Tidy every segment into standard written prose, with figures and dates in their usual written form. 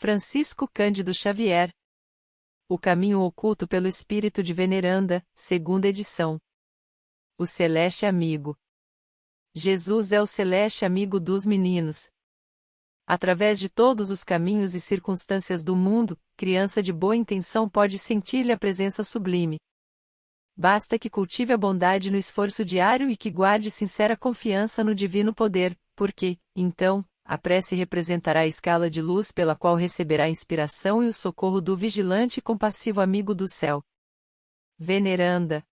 Francisco Cândido Xavier. O Caminho Oculto pelo Espírito de Veneranda, segunda edição. O Celeste Amigo. Jesus é o celeste amigo dos meninos. Através de todos os caminhos e circunstâncias do mundo, criança de boa intenção pode sentir-lhe a presença sublime. Basta que cultive a bondade no esforço diário e que guarde sincera confiança no divino poder, porque, então, a prece representará a escala de luz pela qual receberá a inspiração e o socorro do vigilante e compassivo amigo do céu. Veneranda.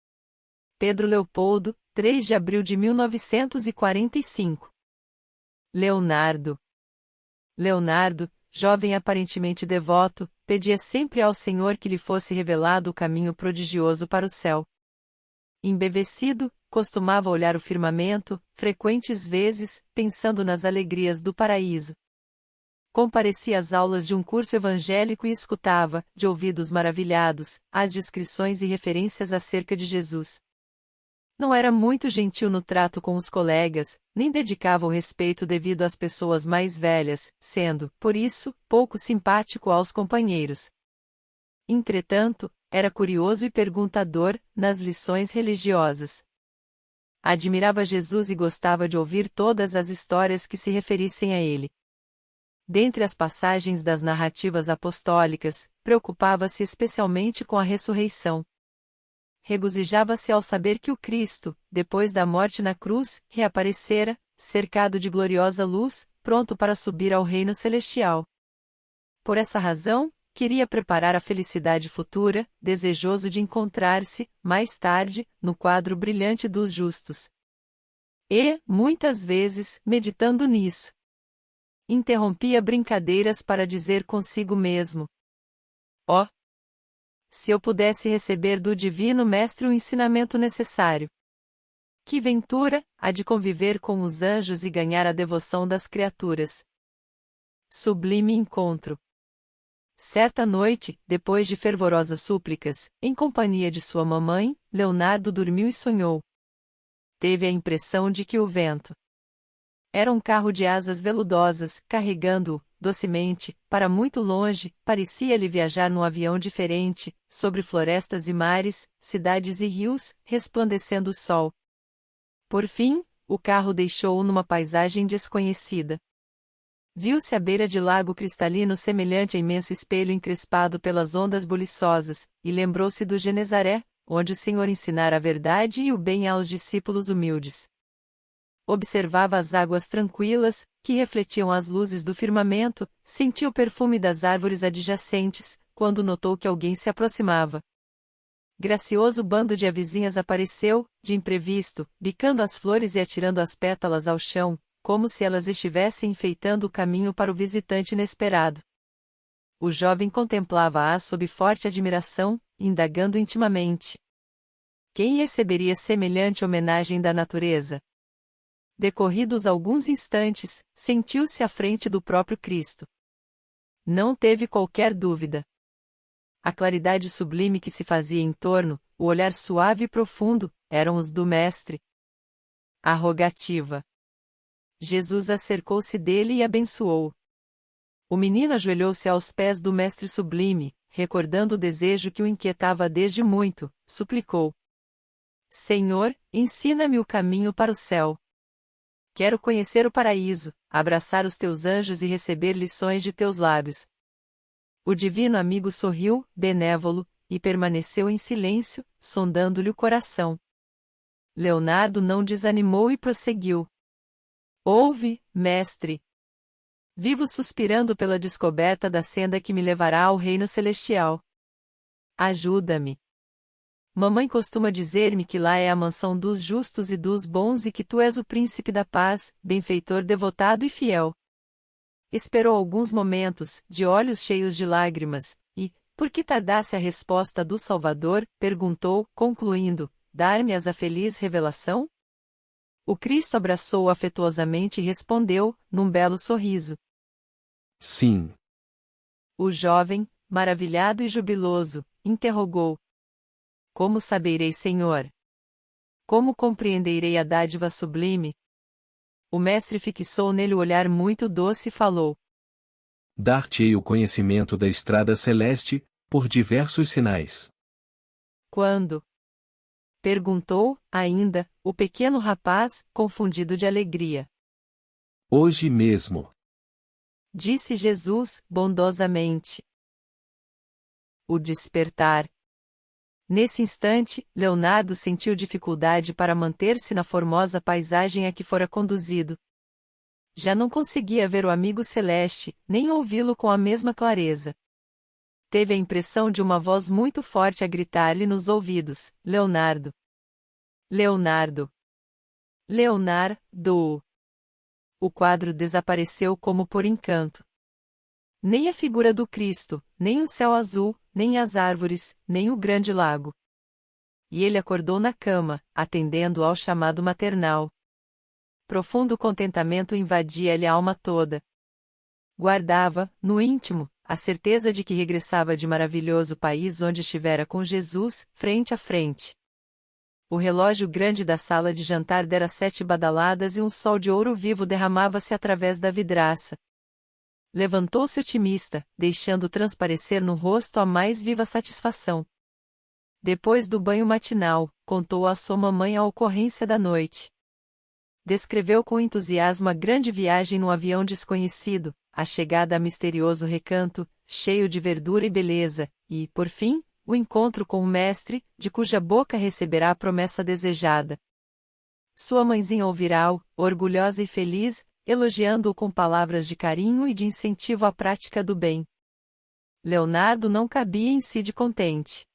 Pedro Leopoldo, 3 de abril de 1945. Leonardo. Leonardo, jovem aparentemente devoto, pedia sempre ao Senhor que lhe fosse revelado o caminho prodigioso para o céu. Embevecido, costumava olhar o firmamento, frequentes vezes, pensando nas alegrias do paraíso. Comparecia às aulas de um curso evangélico e escutava, de ouvidos maravilhados, as descrições e referências acerca de Jesus. Não era muito gentil no trato com os colegas, nem dedicava o respeito devido às pessoas mais velhas, sendo, por isso, pouco simpático aos companheiros. Entretanto, era curioso e perguntador, nas lições religiosas. Admirava Jesus e gostava de ouvir todas as histórias que se referissem a ele. Dentre as passagens das narrativas apostólicas, preocupava-se especialmente com a ressurreição. Regozijava-se ao saber que o Cristo, depois da morte na cruz, reaparecera, cercado de gloriosa luz, pronto para subir ao reino celestial. Por essa razão, queria preparar a felicidade futura, desejoso de encontrar-se, mais tarde, no quadro brilhante dos justos. E, muitas vezes, meditando nisso, interrompia brincadeiras para dizer consigo mesmo: ó, se eu pudesse receber do Divino Mestre o ensinamento necessário! Que ventura, a de conviver com os anjos e ganhar a devoção das criaturas! Sublime encontro! Certa noite, depois de fervorosas súplicas, em companhia de sua mamãe, Leonardo dormiu e sonhou. Teve a impressão de que o vento era um carro de asas veludosas, carregando-o, docemente, para muito longe, parecia-lhe viajar num avião diferente, sobre florestas e mares, cidades e rios, resplandecendo o sol. Por fim, o carro deixou-o numa paisagem desconhecida. Viu-se à beira de lago cristalino semelhante a imenso espelho encrespado pelas ondas buliçosas, e lembrou-se do Genezaré, onde o Senhor ensinara a verdade e o bem aos discípulos humildes. Observava as águas tranquilas, que refletiam as luzes do firmamento, sentia o perfume das árvores adjacentes, quando notou que alguém se aproximava. Gracioso bando de avezinhas apareceu, de imprevisto, bicando as flores e atirando as pétalas ao chão, como se elas estivessem enfeitando o caminho para o visitante inesperado. O jovem contemplava-as sob forte admiração, indagando intimamente: quem receberia semelhante homenagem da natureza? Decorridos alguns instantes, sentiu-se à frente do próprio Cristo. Não teve qualquer dúvida. A claridade sublime que se fazia em torno, o olhar suave e profundo, eram os do Mestre. A rogativa. Jesus acercou-se dele e abençoou. O menino ajoelhou-se aos pés do Mestre Sublime, recordando o desejo que o inquietava desde muito, suplicou: Senhor, ensina-me o caminho para o céu. Quero conhecer o paraíso, abraçar os teus anjos e receber lições de teus lábios. O divino amigo sorriu, benévolo, e permaneceu em silêncio, sondando-lhe o coração. Leonardo não desanimou e prosseguiu: ouve, mestre. Vivo suspirando pela descoberta da senda que me levará ao reino celestial. Ajuda-me. Mamãe costuma dizer-me que lá é a mansão dos justos e dos bons e que tu és o príncipe da paz, benfeitor devotado e fiel. Esperou alguns momentos, de olhos cheios de lágrimas, e, por que tardasse a resposta do Salvador, perguntou, concluindo: dar-me-as a feliz revelação? O Cristo abraçou-o afetuosamente e respondeu, num belo sorriso: sim. O jovem, maravilhado e jubiloso, interrogou: como saberei, Senhor? Como compreenderei a dádiva sublime? O mestre fixou nele o olhar muito doce e falou: Dar-te-ei o conhecimento da estrada celeste, por diversos sinais. Quando? Perguntou, ainda, o pequeno rapaz, confundido de alegria. Hoje mesmo. Disse Jesus, bondosamente. O despertar. Nesse instante, Leonardo sentiu dificuldade para manter-se na formosa paisagem a que fora conduzido. Já não conseguia ver o amigo celeste, nem ouvi-lo com a mesma clareza. Teve a impressão de uma voz muito forte a gritar-lhe nos ouvidos: Leonardo! Leonardo! Leonardo! O quadro desapareceu como por encanto. Nem a figura do Cristo, nem o céu azul, nem as árvores, nem o grande lago. E ele acordou na cama, atendendo ao chamado maternal. Profundo contentamento invadia-lhe a alma toda. Guardava, no íntimo, a certeza de que regressava de maravilhoso país onde estivera com Jesus, frente a frente. O relógio grande da sala de jantar dera 7 badaladas e um sol de ouro vivo derramava-se através da vidraça. Levantou-se otimista, deixando transparecer no rosto a mais viva satisfação. Depois do banho matinal, contou à sua mamãe a ocorrência da noite. Descreveu com entusiasmo a grande viagem no avião desconhecido, a chegada a misterioso recanto, cheio de verdura e beleza, e, por fim, o encontro com o mestre, de cuja boca receberá a promessa desejada. Sua mãezinha ouvirá-o, orgulhosa e feliz, elogiando-o com palavras de carinho e de incentivo à prática do bem. Leonardo não cabia em si de contente.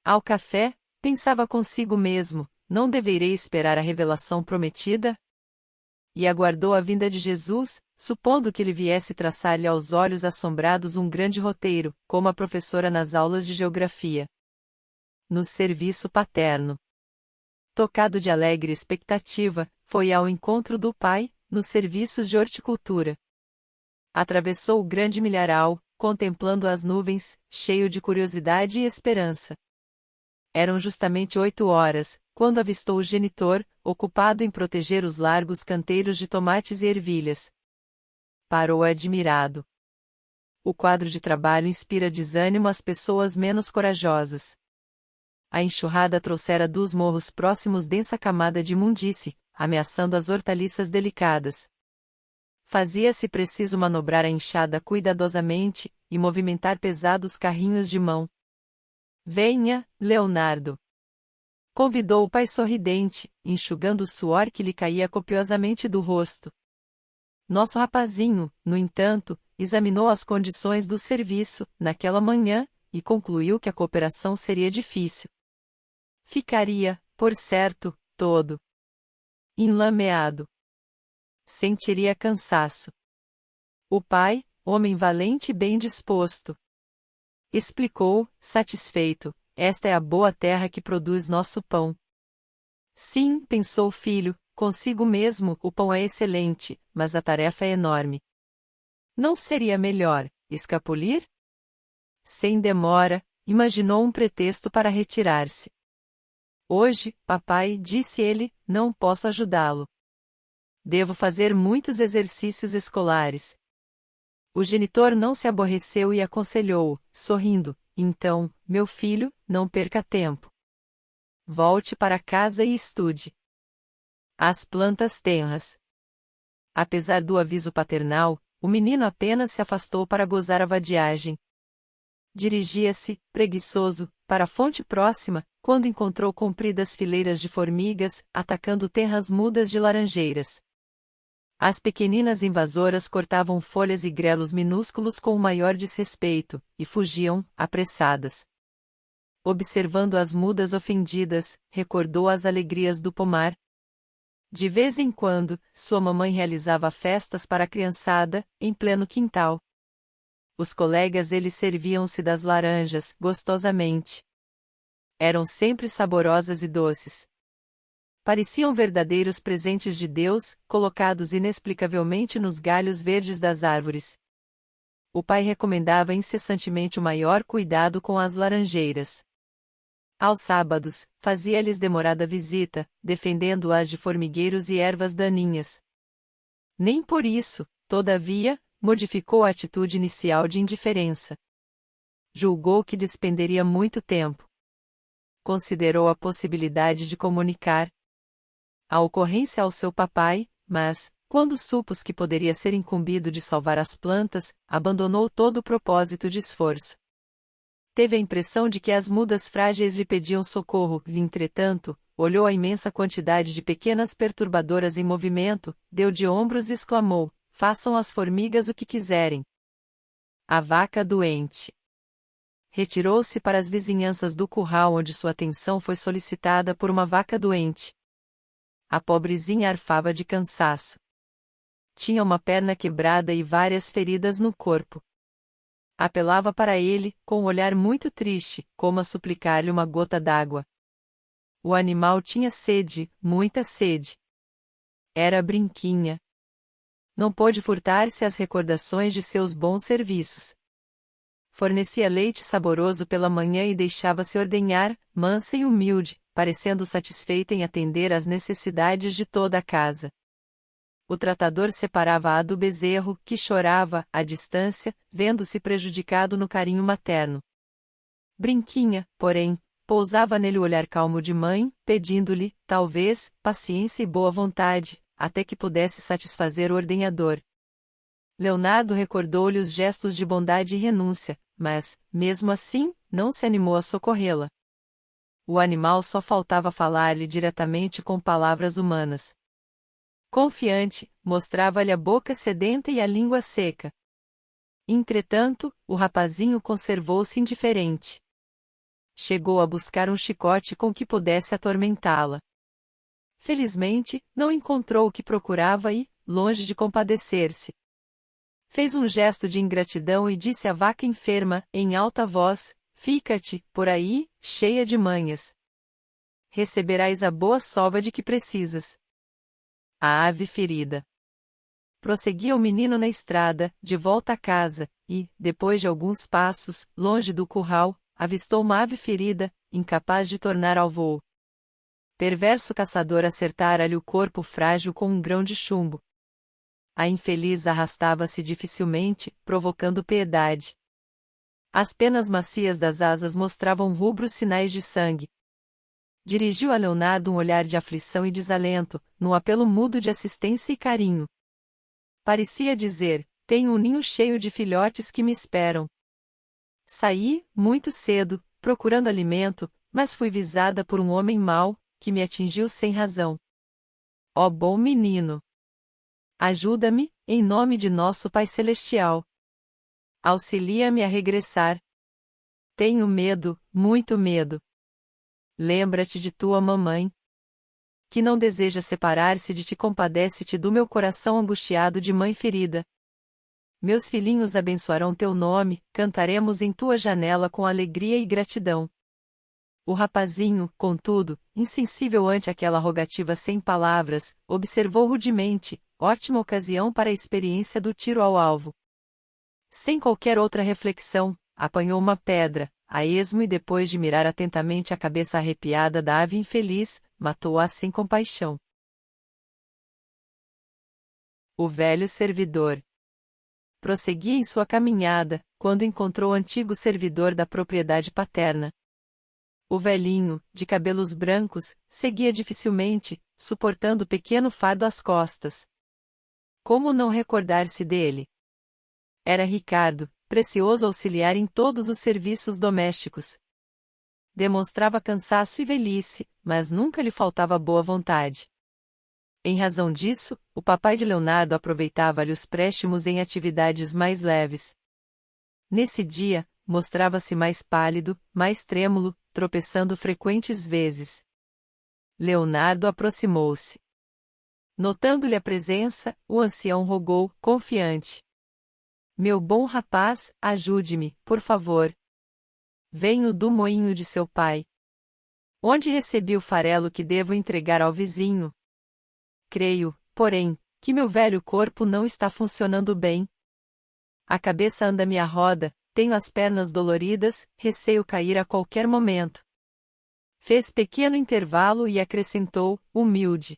Ao café, pensava consigo mesmo, não deverei esperar a revelação prometida? E aguardou a vinda de Jesus, supondo que ele viesse traçar-lhe aos olhos assombrados um grande roteiro, como a professora nas aulas de geografia. No serviço paterno. Tocado de alegre expectativa, foi ao encontro do pai, nos serviços de horticultura. Atravessou o grande milharal, contemplando as nuvens, cheio de curiosidade e esperança. Eram justamente 8 horas, quando avistou o genitor, ocupado em proteger os largos canteiros de tomates e ervilhas. Parou admirado. O quadro de trabalho inspira desânimo às pessoas menos corajosas. A enxurrada trouxera dos morros próximos densa camada de imundície, ameaçando as hortaliças delicadas. Fazia-se preciso manobrar a enxada cuidadosamente, e movimentar pesados carrinhos de mão. Venha, Leonardo! Convidou o pai sorridente, enxugando o suor que lhe caía copiosamente do rosto. Nosso rapazinho, no entanto, examinou as condições do serviço, naquela manhã, e concluiu que a cooperação seria difícil. Ficaria, por certo, todo enlameado. Sentiria cansaço. O pai, homem valente e bem disposto, explicou, satisfeito: esta é a boa terra que produz nosso pão. Sim, pensou o filho, consigo mesmo, o pão é excelente, mas a tarefa é enorme. Não seria melhor escapulir? Sem demora, imaginou um pretexto para retirar-se. Hoje, papai, disse ele, não posso ajudá-lo. Devo fazer muitos exercícios escolares. O genitor não se aborreceu e aconselhou, sorrindo: então, meu filho, não perca tempo. Volte para casa e estude. As plantas tenras. Apesar do aviso paternal, o menino apenas se afastou para gozar a vadiagem. Dirigia-se, preguiçoso, para a fonte próxima, quando encontrou compridas fileiras de formigas, atacando tenras mudas de laranjeiras. As pequeninas invasoras cortavam folhas e grelos minúsculos com o maior desrespeito, e fugiam, apressadas. Observando as mudas ofendidas, recordou as alegrias do pomar. De vez em quando, sua mamãe realizava festas para a criançada, em pleno quintal. Os colegas eles serviam-se das laranjas, gostosamente. Eram sempre saborosas e doces. Pareciam verdadeiros presentes de Deus, colocados inexplicavelmente nos galhos verdes das árvores. O pai recomendava incessantemente o maior cuidado com as laranjeiras. Aos sábados, fazia-lhes demorada visita, defendendo-as de formigueiros e ervas daninhas. Nem por isso, todavia, modificou a atitude inicial de indiferença. Julgou que despenderia muito tempo. Considerou a possibilidade de comunicar a ocorrência ao seu papai, mas, quando supôs que poderia ser incumbido de salvar as plantas, abandonou todo o propósito de esforço. Teve a impressão de que as mudas frágeis lhe pediam socorro, e, entretanto, olhou a imensa quantidade de pequenas perturbadoras em movimento, deu de ombros e exclamou: façam as formigas o que quiserem. A vaca doente. Retirou-se para as vizinhanças do curral onde sua atenção foi solicitada por uma vaca doente. A pobrezinha arfava de cansaço. Tinha uma perna quebrada e várias feridas no corpo. Apelava para ele, com um olhar muito triste, como a suplicar-lhe uma gota d'água. O animal tinha sede, muita sede. Era Brinquinha. Não pôde furtar-se às recordações de seus bons serviços. Fornecia leite saboroso pela manhã e deixava-se ordenhar, mansa e humilde, parecendo satisfeita em atender às necessidades de toda a casa. O tratador separava-a do bezerro, que chorava, à distância, vendo-se prejudicado no carinho materno. Brinquinha, porém, pousava nele o olhar calmo de mãe, pedindo-lhe, talvez, paciência e boa vontade, até que pudesse satisfazer o ordenhador. Leonardo recordou-lhe os gestos de bondade e renúncia, mas, mesmo assim, não se animou a socorrê-la. O animal só faltava falar-lhe diretamente com palavras humanas. Confiante, mostrava-lhe a boca sedenta e a língua seca. Entretanto, o rapazinho conservou-se indiferente. Chegou a buscar um chicote com que pudesse atormentá-la. Felizmente, não encontrou o que procurava e, longe de compadecer-se, fez um gesto de ingratidão e disse à vaca enferma, em alta voz: fica-te, por aí, cheia de manhas. Receberás a boa sova de que precisas. A ave ferida. Prosseguia o menino na estrada, de volta a casa, e, depois de alguns passos, longe do curral, avistou uma ave ferida, incapaz de tornar ao voo. Perverso caçador acertara-lhe o corpo frágil com um grão de chumbo. A infeliz arrastava-se dificilmente, provocando piedade. As penas macias das asas mostravam rubros sinais de sangue. Dirigiu a Leonardo um olhar de aflição e desalento, num apelo mudo de assistência e carinho. Parecia dizer: tenho um ninho cheio de filhotes que me esperam. Saí, muito cedo, procurando alimento, mas fui visada por um homem mau, que me atingiu sem razão. Ó bom menino! Ajuda-me, em nome de nosso Pai Celestial. Auxilia-me a regressar. Tenho medo, muito medo. Lembra-te de tua mamãe, que não deseja separar-se de ti. Compadece-te do meu coração angustiado de mãe ferida. Meus filhinhos abençoarão teu nome, cantaremos em tua janela com alegria e gratidão. O rapazinho, contudo, insensível ante aquela rogativa sem palavras, observou rudemente, ótima ocasião para a experiência do tiro ao alvo. Sem qualquer outra reflexão, apanhou uma pedra, a esmo e depois de mirar atentamente a cabeça arrepiada da ave infeliz, matou-a sem compaixão. O velho servidor. Prosseguia em sua caminhada, quando encontrou o antigo servidor da propriedade paterna. O velhinho, de cabelos brancos, seguia dificilmente, suportando o pequeno fardo às costas. Como não recordar-se dele? Era Ricardo, precioso auxiliar em todos os serviços domésticos. Demonstrava cansaço e velhice, mas nunca lhe faltava boa vontade. Em razão disso, o papai de Leonardo aproveitava-lhe os préstimos em atividades mais leves. Nesse dia, mostrava-se mais pálido, mais trêmulo, tropeçando frequentes vezes. Leonardo aproximou-se. Notando-lhe a presença, o ancião rogou, confiante: meu bom rapaz, ajude-me, por favor. Venho do moinho de seu pai. Onde recebi o farelo que devo entregar ao vizinho? Creio, porém, que meu velho corpo não está funcionando bem. A cabeça anda-me à roda, tenho as pernas doloridas, receio cair a qualquer momento. Fez pequeno intervalo e acrescentou, humilde: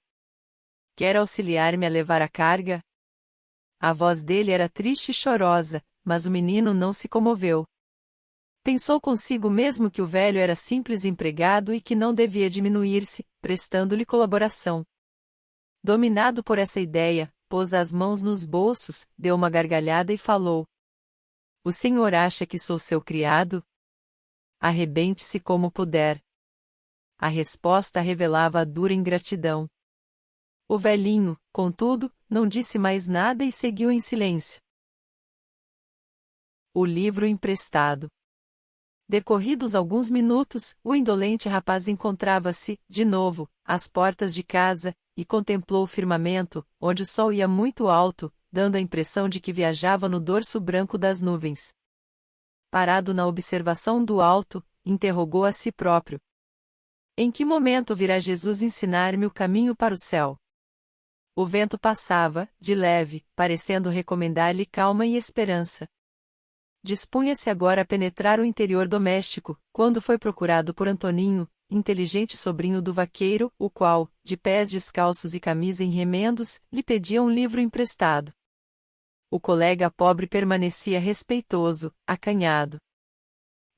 quer auxiliar-me a levar a carga? A voz dele era triste e chorosa, mas o menino não se comoveu. Pensou consigo mesmo que o velho era simples empregado e que não devia diminuir-se, prestando-lhe colaboração. Dominado por essa ideia, pôs as mãos nos bolsos, deu uma gargalhada e falou: "O senhor acha que sou seu criado? Arrebente-se como puder." A resposta revelava a dura ingratidão. O velhinho, contudo, não disse mais nada e seguiu em silêncio. O livro emprestado. Decorridos alguns minutos, o indolente rapaz encontrava-se, de novo, às portas de casa, e contemplou o firmamento, onde o sol ia muito alto, dando a impressão de que viajava no dorso branco das nuvens. Parado na observação do alto, interrogou a si próprio: em que momento virá Jesus ensinar-me o caminho para o céu? O vento passava, de leve, parecendo recomendar-lhe calma e esperança. Dispunha-se agora a penetrar o interior doméstico, quando foi procurado por Antoninho, inteligente sobrinho do vaqueiro, o qual, de pés descalços e camisa em remendos, lhe pedia um livro emprestado. O colega pobre permanecia respeitoso, acanhado.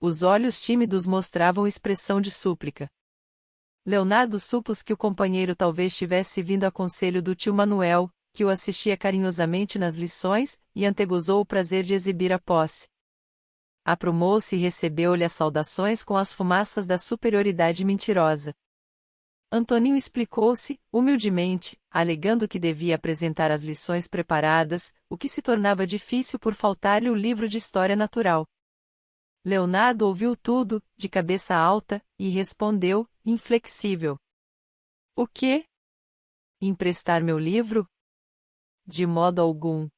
Os olhos tímidos mostravam expressão de súplica. Leonardo supôs que o companheiro talvez tivesse vindo a conselho do tio Manuel, que o assistia carinhosamente nas lições, e antegozou o prazer de exibir a posse. Aprumou-se e recebeu-lhe as saudações com as fumaças da superioridade mentirosa. Antoninho explicou-se, humildemente, alegando que devia apresentar as lições preparadas, o que se tornava difícil por faltar-lhe o livro de História Natural. Leonardo ouviu tudo, de cabeça alta, e respondeu, inflexível: "O quê? Emprestar meu livro? De modo algum.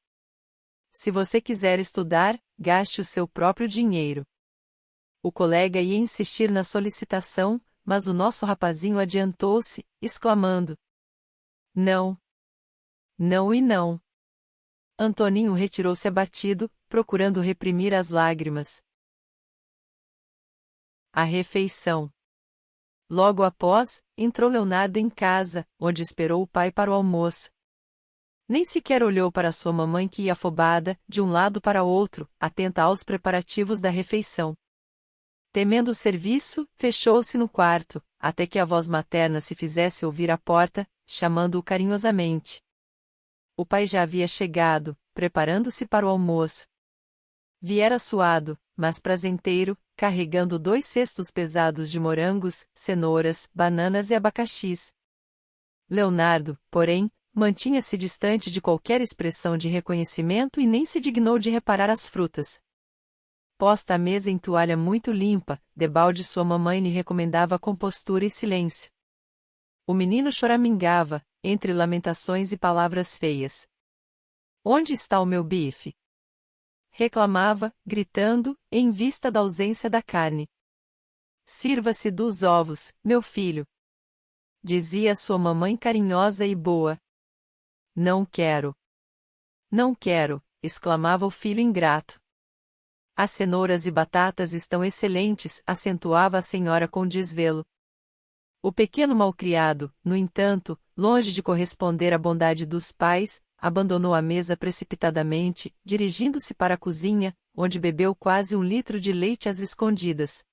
Se você quiser estudar, gaste o seu próprio dinheiro." O colega ia insistir na solicitação, mas o nosso rapazinho adiantou-se, exclamando: "Não. Não e não." Antoninho retirou-se abatido, procurando reprimir as lágrimas. A refeição. Logo após, entrou Leonardo em casa, onde esperou o pai para o almoço. Nem sequer olhou para sua mamãe que ia afobada, de um lado para outro, atenta aos preparativos da refeição. Temendo o serviço, fechou-se no quarto, até que a voz materna se fizesse ouvir à porta, chamando-o carinhosamente. O pai já havia chegado, preparando-se para o almoço. Viera suado, mas prazenteiro, carregando 2 cestos pesados de morangos, cenouras, bananas e abacaxis. Leonardo, porém, mantinha-se distante de qualquer expressão de reconhecimento e nem se dignou de reparar as frutas. Posta à mesa em toalha muito limpa, debalde sua mamãe lhe recomendava compostura e silêncio. O menino choramingava, entre lamentações e palavras feias. "Onde está o meu bife?" reclamava, gritando, em vista da ausência da carne. "Sirva-se dos ovos, meu filho", dizia sua mamãe carinhosa e boa. "Não quero." "Não quero", exclamava o filho ingrato. "As cenouras e batatas estão excelentes", acentuava a senhora com desvelo. O pequeno malcriado, no entanto, longe de corresponder à bondade dos pais, abandonou a mesa precipitadamente, dirigindo-se para a cozinha, onde bebeu quase 1 litro de leite às escondidas.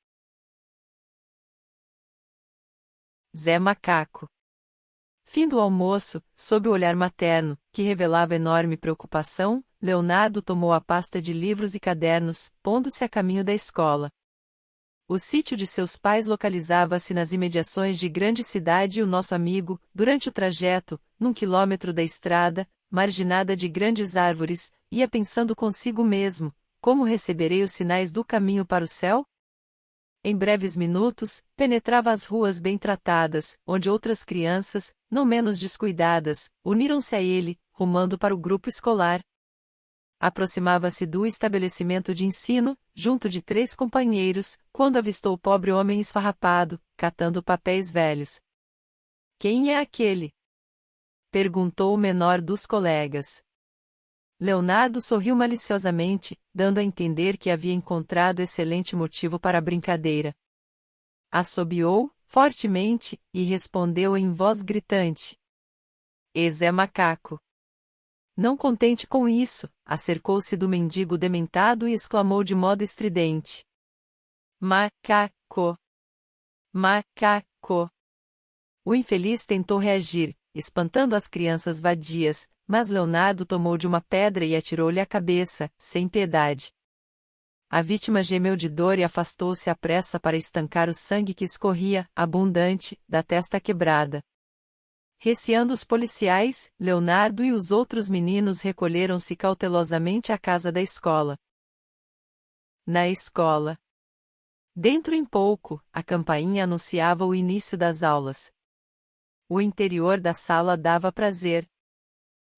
Zé Macaco. Fim do almoço, sob o olhar materno, que revelava enorme preocupação, Leonardo tomou a pasta de livros e cadernos, pondo-se a caminho da escola. O sítio de seus pais localizava-se nas imediações de grande cidade e o nosso amigo, durante o trajeto, num quilômetro da estrada, marginada de grandes árvores, ia pensando consigo mesmo: como receberei os sinais do caminho para o céu? Em breves minutos, penetrava as ruas bem tratadas, onde outras crianças, não menos descuidadas, uniram-se a ele, rumando para o grupo escolar. Aproximava-se do estabelecimento de ensino, junto de 3 companheiros, quando avistou o pobre homem esfarrapado, catando papéis velhos. "Quem é aquele?" perguntou o menor dos colegas. Leonardo sorriu maliciosamente, dando a entender que havia encontrado excelente motivo para a brincadeira. Assobiou, fortemente, e respondeu em voz gritante: "É Zé Macaco." Não contente com isso, acercou-se do mendigo dementado e exclamou de modo estridente: Macaco! Macaco! O infeliz tentou reagir, espantando as crianças vadias, mas Leonardo tomou de uma pedra e atirou-lhe a cabeça, sem piedade. A vítima gemeu de dor e afastou-se à pressa para estancar o sangue que escorria, abundante, da testa quebrada. Receando os policiais, Leonardo e os outros meninos recolheram-se cautelosamente à casa da escola. Na escola. Dentro em pouco, a campainha anunciava o início das aulas. O interior da sala dava prazer.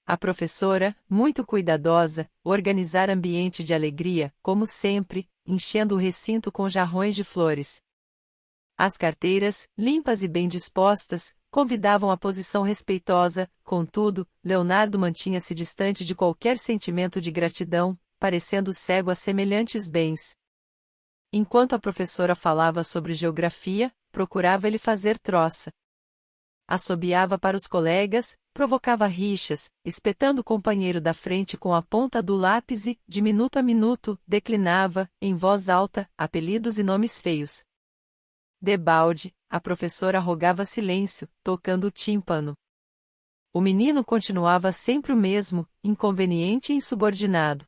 A professora, muito cuidadosa, organizara ambiente de alegria, como sempre, enchendo o recinto com jarrões de flores. As carteiras, limpas e bem dispostas, convidavam a posição respeitosa, contudo, Leonardo mantinha-se distante de qualquer sentimento de gratidão, parecendo cego a semelhantes bens. Enquanto a professora falava sobre geografia, procurava ele fazer troça. Assobiava para os colegas, provocava rixas, espetando o companheiro da frente com a ponta do lápis e, de minuto a minuto, declinava, em voz alta, apelidos e nomes feios. Debalde, a professora rogava silêncio, tocando o tímpano. O menino continuava sempre o mesmo, inconveniente e insubordinado.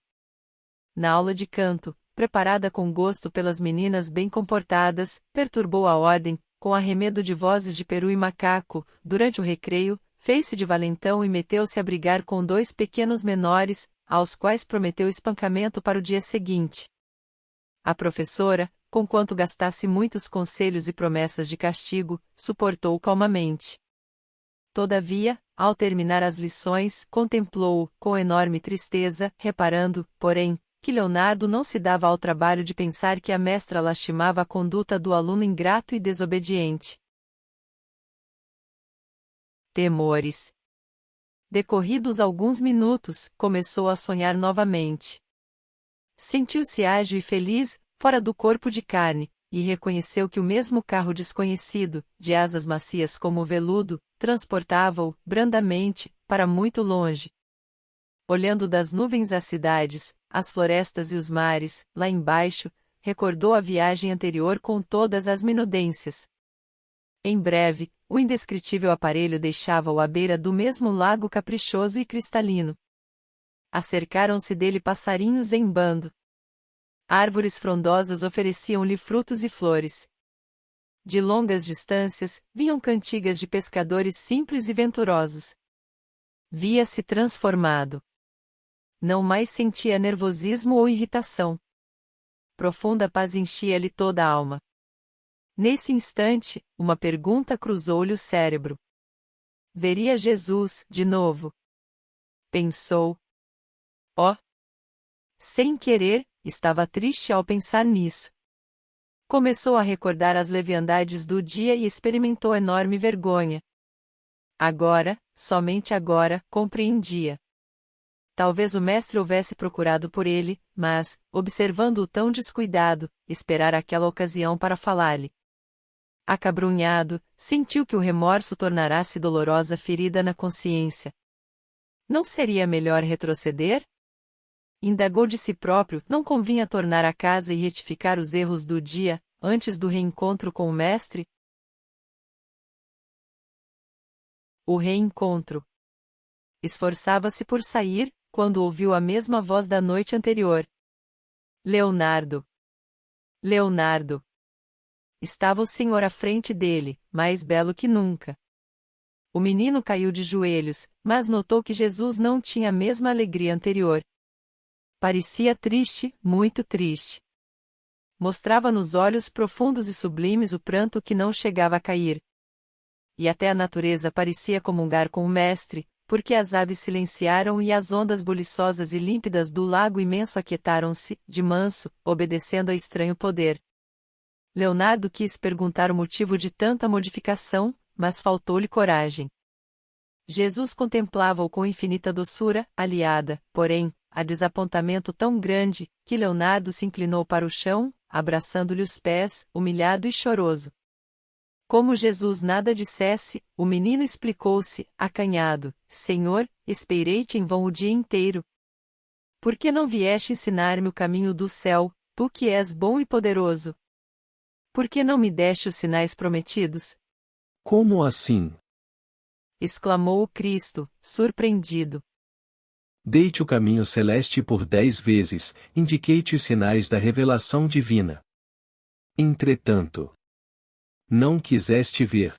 Na aula de canto, preparada com gosto pelas meninas bem comportadas, perturbou a ordem, com arremedo de vozes de peru e macaco, durante o recreio, fez-se de valentão e meteu-se a brigar com 2 pequenos menores, aos quais prometeu espancamento para o dia seguinte. A professora, conquanto gastasse muitos conselhos e promessas de castigo, suportou calmamente. Todavia, ao terminar as lições, contemplou-o, com enorme tristeza, reparando, porém, que Leonardo não se dava ao trabalho de pensar que a mestra lastimava a conduta do aluno ingrato e desobediente. Temores. Decorridos alguns minutos, começou a sonhar novamente. Sentiu-se ágil e feliz, fora do corpo de carne, e reconheceu que o mesmo carro desconhecido, de asas macias como o veludo, transportava-o, brandamente, para muito longe. Olhando das nuvens as cidades, as florestas e os mares, lá embaixo, recordou a viagem anterior com todas as minudências. Em breve, o indescritível aparelho deixava-o à beira do mesmo lago caprichoso e cristalino. Acercaram-se dele passarinhos em bando. Árvores frondosas ofereciam-lhe frutos e flores. De longas distâncias, vinham cantigas de pescadores simples e venturosos. Via-se transformado. Não mais sentia nervosismo ou irritação. Profunda paz enchia-lhe toda a alma. Nesse instante, uma pergunta cruzou-lhe o cérebro. Veria Jesus, de novo? Pensou. Oh! Sem querer, estava triste ao pensar nisso. Começou a recordar as leviandades do dia e experimentou enorme vergonha. Agora, somente agora, compreendia. Talvez o mestre houvesse procurado por ele, mas, observando-o tão descuidado, esperara aquela ocasião para falar-lhe. Acabrunhado, sentiu que o remorso tornara-se dolorosa ferida na consciência. Não seria melhor retroceder? Indagou de si próprio, não convinha tornar a casa e retificar os erros do dia, antes do reencontro com o mestre? O reencontro. Esforçava-se por sair, quando ouviu a mesma voz da noite anterior. Leonardo! Leonardo! Estava o senhor à frente dele, mais belo que nunca. O menino caiu de joelhos, mas notou que Jesus não tinha a mesma alegria anterior. Parecia triste, muito triste. Mostrava nos olhos profundos e sublimes o pranto que não chegava a cair. E até a natureza parecia comungar com o mestre, porque as aves silenciaram e as ondas buliçosas e límpidas do lago imenso aquietaram-se, de manso, obedecendo a estranho poder. Leonardo quis perguntar o motivo de tanta modificação, mas faltou-lhe coragem. Jesus contemplava-o com infinita doçura, aliada, porém, a desapontamento tão grande, que Leonardo se inclinou para o chão, abraçando-lhe os pés, humilhado e choroso. Como Jesus nada dissesse, o menino explicou-se, acanhado: Senhor, esperei-te em vão o dia inteiro. Por que não vieste ensinar-me o caminho do céu, tu que és bom e poderoso? Por que não me deste os sinais prometidos? Como assim? Exclamou o Cristo, surpreendido. Dei-te o caminho celeste por 10 vezes, indiquei-te os sinais da revelação divina. Entretanto, não quiseste ver.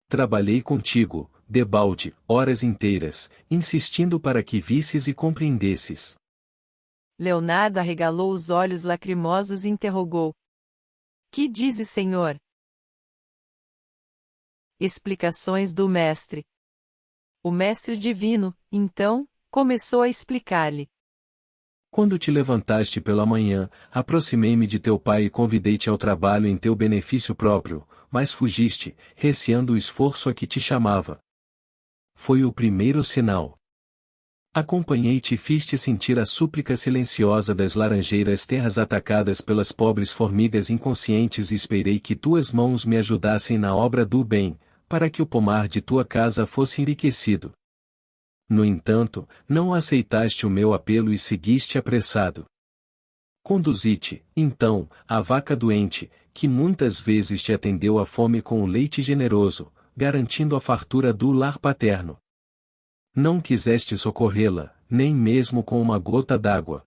Trabalhei contigo, debalde, horas inteiras, insistindo para que visses e compreendesses. Leonardo arregalou os olhos lacrimosos e interrogou: Que dizes, Senhor? Explicações do Mestre. O Mestre Divino, então, começou a explicar-lhe. Quando te levantaste pela manhã, aproximei-me de teu pai e convidei-te ao trabalho em teu benefício próprio, mas fugiste, receando o esforço a que te chamava. Foi o primeiro sinal. Acompanhei-te e fiz-te sentir a súplica silenciosa das laranjeiras terras atacadas pelas pobres formigas inconscientes e esperei que tuas mãos me ajudassem na obra do bem, para que o pomar de tua casa fosse enriquecido. No entanto, não aceitaste o meu apelo e seguiste apressado. Conduzi-te, então, à vaca doente, que muitas vezes te atendeu à fome com o leite generoso, garantindo a fartura do lar paterno. Não quiseste socorrê-la, nem mesmo com uma gota d'água.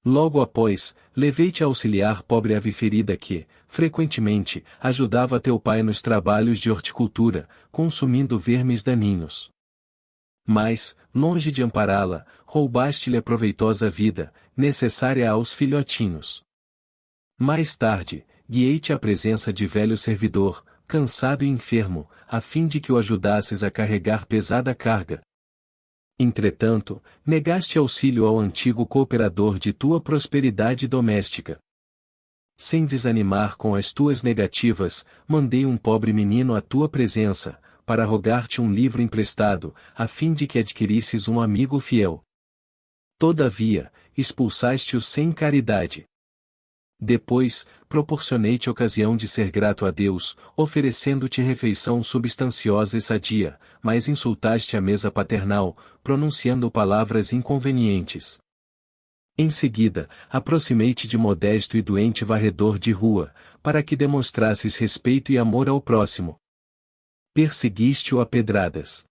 Logo após, levei-te a auxiliar pobre ave ferida que, frequentemente, ajudava teu pai nos trabalhos de horticultura, consumindo vermes daninhos. Mas, longe de ampará-la, roubaste-lhe a proveitosa vida, necessária aos filhotinhos. Mais tarde, guiei-te à presença de velho servidor, cansado e enfermo, a fim de que o ajudasses a carregar pesada carga. Entretanto, negaste auxílio ao antigo cooperador de tua prosperidade doméstica. Sem desanimar com as tuas negativas, mandei um pobre menino à tua presença, para rogar-te um livro emprestado, a fim de que adquirisses um amigo fiel. Todavia, expulsaste-o sem caridade. Depois, proporcionei-te ocasião de ser grato a Deus, oferecendo-te refeição substanciosa e sadia, mas insultaste a mesa paternal, pronunciando palavras inconvenientes. Em seguida, aproximei-te de modesto e doente varredor de rua, para que demonstrasses respeito e amor ao próximo. Perseguiste-o a pedradas.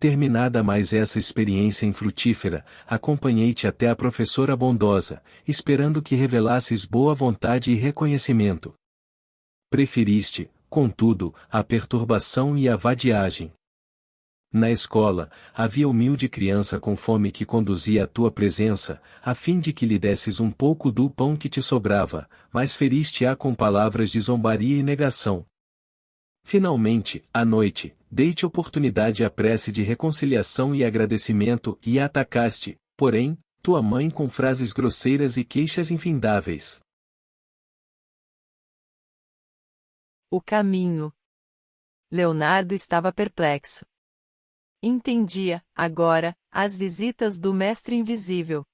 Terminada mais essa experiência infrutífera, acompanhei-te até a professora bondosa, esperando que revelasses boa vontade e reconhecimento. Preferiste, contudo, a perturbação e a vadiagem. Na escola, havia humilde criança com fome que conduzia à tua presença, a fim de que lhe desses um pouco do pão que te sobrava, mas feriste-a com palavras de zombaria e negação. Finalmente, à noite, dei-te oportunidade à prece de reconciliação e agradecimento e atacaste, porém, tua mãe com frases grosseiras e queixas infindáveis. O caminho. Leonardo estava perplexo. Entendia, agora, as visitas do Mestre Invisível.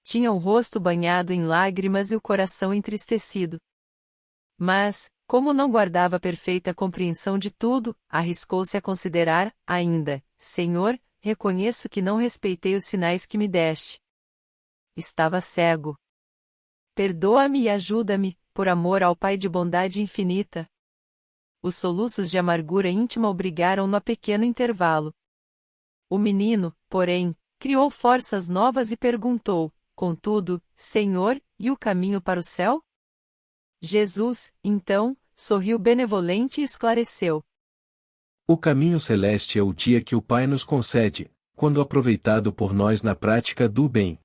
Tinha o rosto banhado em lágrimas e o coração entristecido. Mas, como não guardava perfeita compreensão de tudo, arriscou-se a considerar, ainda: Senhor, reconheço que não respeitei os sinais que me deste. Estava cego. Perdoa-me e ajuda-me, por amor ao Pai de bondade infinita. Os soluços de amargura íntima obrigaram-no a pequeno intervalo. O menino, porém, criou forças novas e perguntou: Contudo, Senhor, e o caminho para o céu? Jesus, então, sorriu benevolente e esclareceu. O caminho celeste é o dia que o Pai nos concede, quando aproveitado por nós na prática do bem.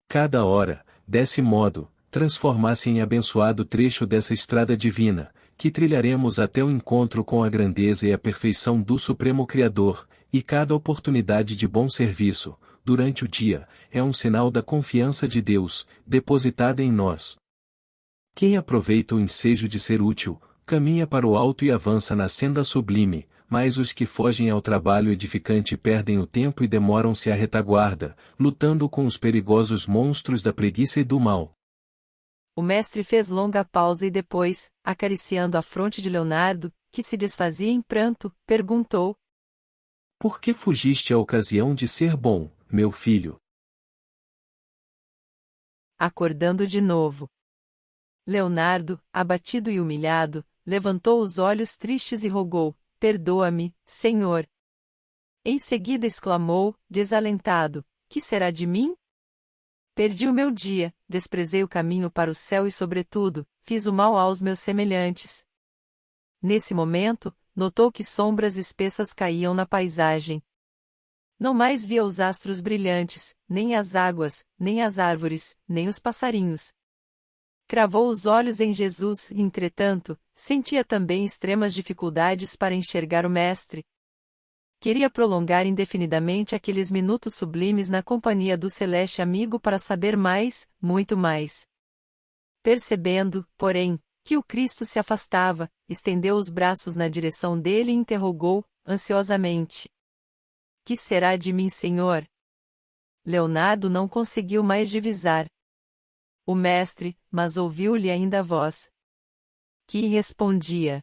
Cada hora, desse modo, transforma-se em abençoado trecho dessa estrada divina, que trilharemos até o encontro com a grandeza e a perfeição do Supremo Criador, e cada oportunidade de bom serviço, durante o dia, é um sinal da confiança de Deus, depositada em nós. Quem aproveita o ensejo de ser útil, caminha para o alto e avança na senda sublime, mas os que fogem ao trabalho edificante perdem o tempo e demoram-se à retaguarda, lutando com os perigosos monstros da preguiça e do mal. O mestre fez longa pausa e depois, acariciando a fronte de Leonardo, que se desfazia em pranto, perguntou: Por que fugiste à ocasião de ser bom, meu filho? Acordando de novo. Leonardo, abatido e humilhado, levantou os olhos tristes e rogou: Perdoa-me, Senhor. Em seguida exclamou, desalentado: Que será de mim? Perdi o meu dia, desprezei o caminho para o céu e, sobretudo, fiz o mal aos meus semelhantes. Nesse momento, notou que sombras espessas caíam na paisagem. Não mais via os astros brilhantes, nem as águas, nem as árvores, nem os passarinhos. Cravou os olhos em Jesus e, entretanto, sentia também extremas dificuldades para enxergar o Mestre. Queria prolongar indefinidamente aqueles minutos sublimes na companhia do celeste amigo para saber mais, muito mais. Percebendo, porém, que o Cristo se afastava, estendeu os braços na direção dele e interrogou, ansiosamente: Que será de mim, Senhor? Leonardo não conseguiu mais divisar o mestre, mas ouviu-lhe ainda a voz, que respondia: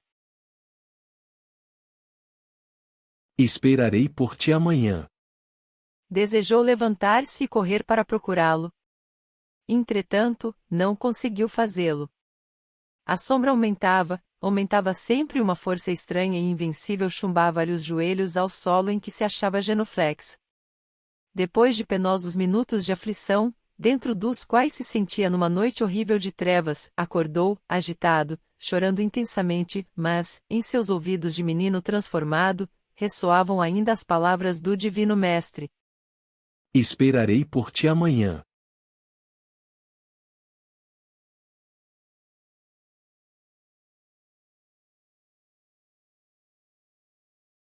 Esperarei por ti amanhã. Desejou levantar-se e correr para procurá-lo. Entretanto, não conseguiu fazê-lo. A sombra aumentava sempre, uma força estranha e invencível chumbava-lhe os joelhos ao solo em que se achava genuflexo. Depois de penosos minutos de aflição, dentro dos quais se sentia numa noite horrível de trevas, acordou, agitado, chorando intensamente, mas, em seus ouvidos de menino transformado, ressoavam ainda as palavras do Divino Mestre: Esperarei por ti amanhã.